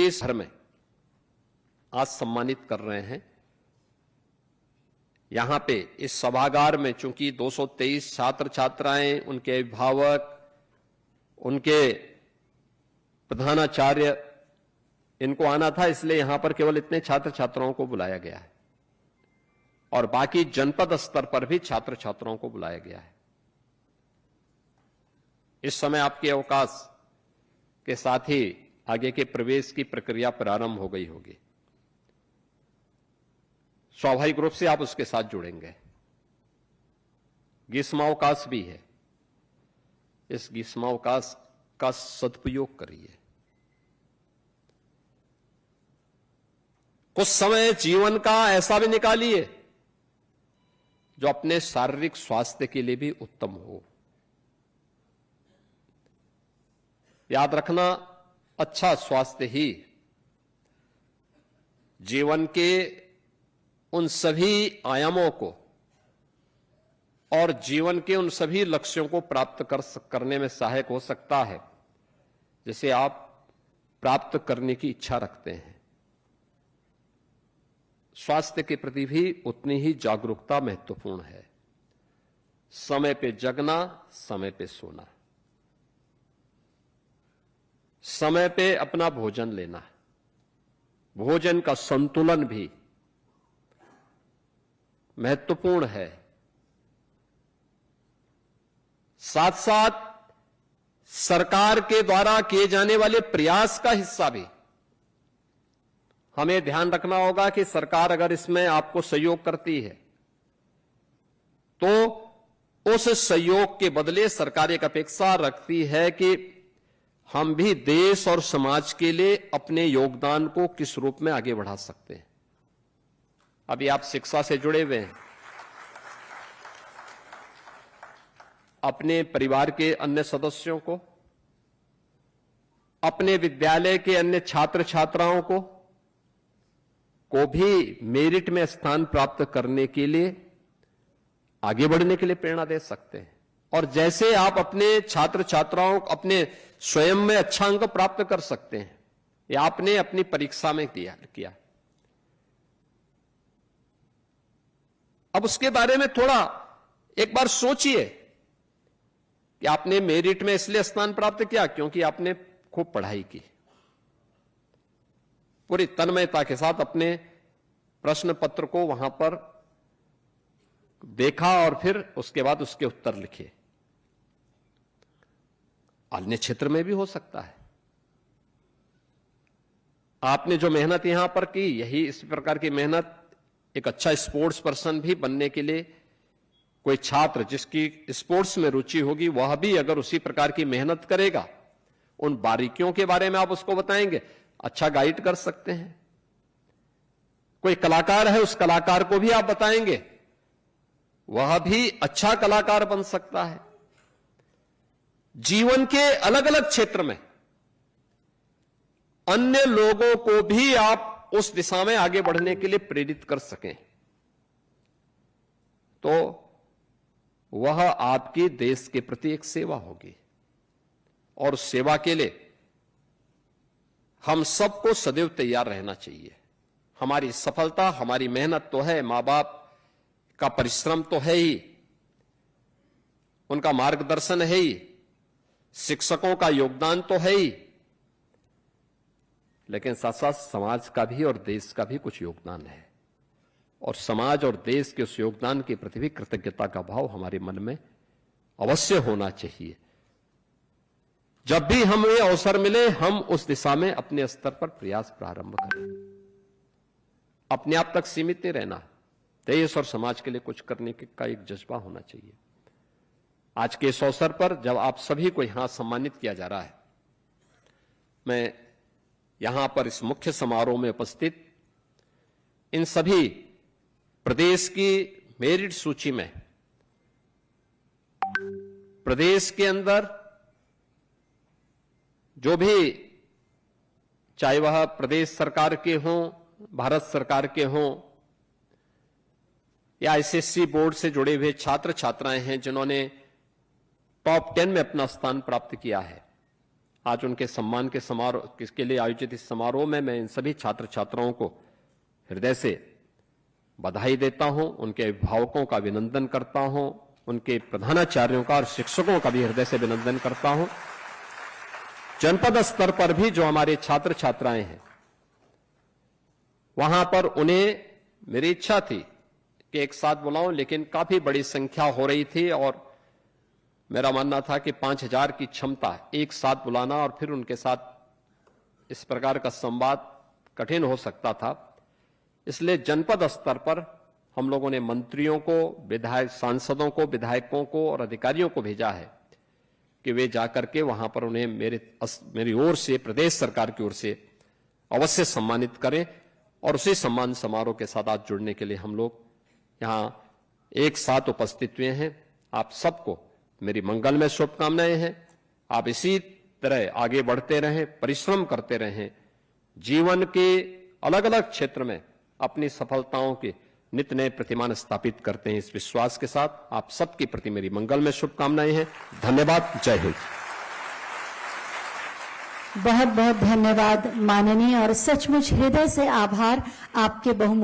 देश भर में आज सम्मानित कर रहे हैं। यहां पे इस सभागार में चूंकि 223 छात्र छात्राएं, उनके अभिभावक, उनके प्रधानाचार्य, इनको आना था, इसलिए यहां पर केवल इतने छात्र छात्राओं को बुलाया गया है और बाकी जनपद स्तर पर भी छात्र छात्राओं को बुलाया गया है। इस समय आपके अवकाश के साथ ही आगे के प्रवेश की प्रक्रिया प्रारंभ हो गई होगी। स्वाभाविक रूप से आप उसके साथ जुड़ेंगे। ग्रीष्मावकाश भी है, इस ग्रीष्मावकाश का सदुपयोग करिए। कुछ समय जीवन का ऐसा भी निकालिए जो अपने शारीरिक स्वास्थ्य के लिए भी उत्तम हो। याद रखना, अच्छा स्वास्थ्य ही जीवन के उन सभी आयामों को और जीवन के उन सभी लक्ष्यों को प्राप्त करने में सहायक हो सकता है जिसे आप प्राप्त करने की इच्छा रखते हैं। स्वास्थ्य के प्रति भी उतनी ही जागरूकता महत्वपूर्ण है। समय पे जगना, समय पे सोना, समय पे अपना भोजन लेना, भोजन का संतुलन भी महत्वपूर्ण है। साथ साथ सरकार के द्वारा किए जाने वाले प्रयास का हिस्सा भी हमें ध्यान रखना होगा कि सरकार अगर इसमें आपको सहयोग करती है तो उस सहयोग के बदले सरकार एक अपेक्षा रखती है कि हम भी देश और समाज के लिए अपने योगदान को किस रूप में आगे बढ़ा सकते हैं। अभी आप शिक्षा से जुड़े हुए हैं, अपने परिवार के अन्य सदस्यों को, अपने विद्यालय के अन्य छात्र छात्राओं को भी मेरिट में स्थान प्राप्त करने के लिए, आगे बढ़ने के लिए प्रेरणा दे सकते हैं। और जैसे आप अपने छात्र छात्राओं को अपने स्वयं में अच्छा अंक प्राप्त कर सकते हैं, या आपने अपनी परीक्षा में किया। अब उसके बारे में थोड़ा एक बार सोचिए कि आपने मेरिट में इसलिए स्थान प्राप्त किया क्योंकि आपने खूब पढ़ाई की, पूरी तन्मयता के साथ अपने प्रश्न पत्र को वहां पर देखा और फिर उसके बाद उसके उत्तर लिखे। अन्य क्षेत्र में भी हो सकता है। आपने जो मेहनत यहां पर की, यही इस प्रकार की मेहनत एक अच्छा स्पोर्ट्स पर्सन भी बनने के लिए, कोई छात्र जिसकी स्पोर्ट्स में रुचि होगी वह भी अगर उसी प्रकार की मेहनत करेगा, उन बारीकियों के बारे में आप उसको बताएंगे, अच्छा गाइड कर सकते हैं। कोई कलाकार है, उस कलाकार को भी आप बताएंगे, वह भी अच्छा कलाकार बन सकता है। जीवन के अलग अलग क्षेत्र में अन्य लोगों को भी आप उस दिशा में आगे बढ़ने के लिए प्रेरित कर सकें तो वह आपकी देश के प्रति एक सेवा होगी। और सेवा के लिए हम सबको सदैव तैयार रहना चाहिए। हमारी सफलता, हमारी मेहनत तो है, मां बाप का परिश्रम तो है ही, उनका मार्गदर्शन है ही, शिक्षकों का योगदान तो है ही, लेकिन साथ साथ समाज का भी और देश का भी कुछ योगदान है। और समाज और देश के उस योगदान के प्रति भी कृतज्ञता का भाव हमारे मन में अवश्य होना चाहिए। जब भी हमें अवसर मिले, हम उस दिशा में अपने स्तर पर प्रयास प्रारंभ करें। अपने आप तक सीमित नहीं रहना, देश और समाज के लिए कुछ करने का एक जज्बा होना चाहिए। आज के इस अवसर पर जब आप सभी को यहां सम्मानित किया जा रहा है, मैं यहां पर इस मुख्य समारोह में उपस्थित इन सभी प्रदेश की मेरिट सूची में प्रदेश के अंदर जो भी, चाहे वह प्रदेश सरकार के हों, भारत सरकार के हों, या एसएससी बोर्ड से जुड़े हुए छात्र छात्राएं हैं जिन्होंने टॉप 10 में अपना स्थान प्राप्त किया है, आज उनके सम्मान के समारोह के लिए आयोजित इस समारोह में मैं इन सभी छात्र छात्राओं को हृदय से बधाई देता हूं, उनके अभिभावकों का अभिनंदन करता हूं, उनके प्रधानाचार्यों का और शिक्षकों का भी हृदय से अभिनंदन करता हूं। जनपद स्तर पर भी जो हमारे छात्र छात्राएं हैं, वहां पर उन्हें मेरी इच्छा थी कि एक साथ बुलाऊं, लेकिन काफी बड़ी संख्या हो रही थी और मेरा मानना था कि 5000 की क्षमता एक साथ बुलाना और फिर उनके साथ इस प्रकार का संवाद कठिन हो सकता था। इसलिए जनपद स्तर पर हम लोगों ने मंत्रियों को, विधायक सांसदों को, विधायकों को और अधिकारियों को भेजा है कि वे जाकर के वहां पर उन्हें मेरी ओर से, प्रदेश सरकार की ओर से अवश्य सम्मानित करें। और उसी सम्मान समारोह के साथ आज जुड़ने के लिए हम लोग यहां एक साथ उपस्थित हुए हैं। आप सबको मेरी मंगल में शुभकामनाएं हैं। आप इसी तरह आगे बढ़ते रहें, परिश्रम करते रहें, जीवन के अलग अलग क्षेत्र में अपनी सफलताओं के नित नए प्रतिमान स्थापित करते हैं। इस विश्वास के साथ आप सबके प्रति मेरी मंगल में शुभकामनाएं हैं। धन्यवाद। जय हिंद। बहुत बहुत धन्यवाद माननीय, और सचमुच हृदय से आभार आपके बहुमूल्य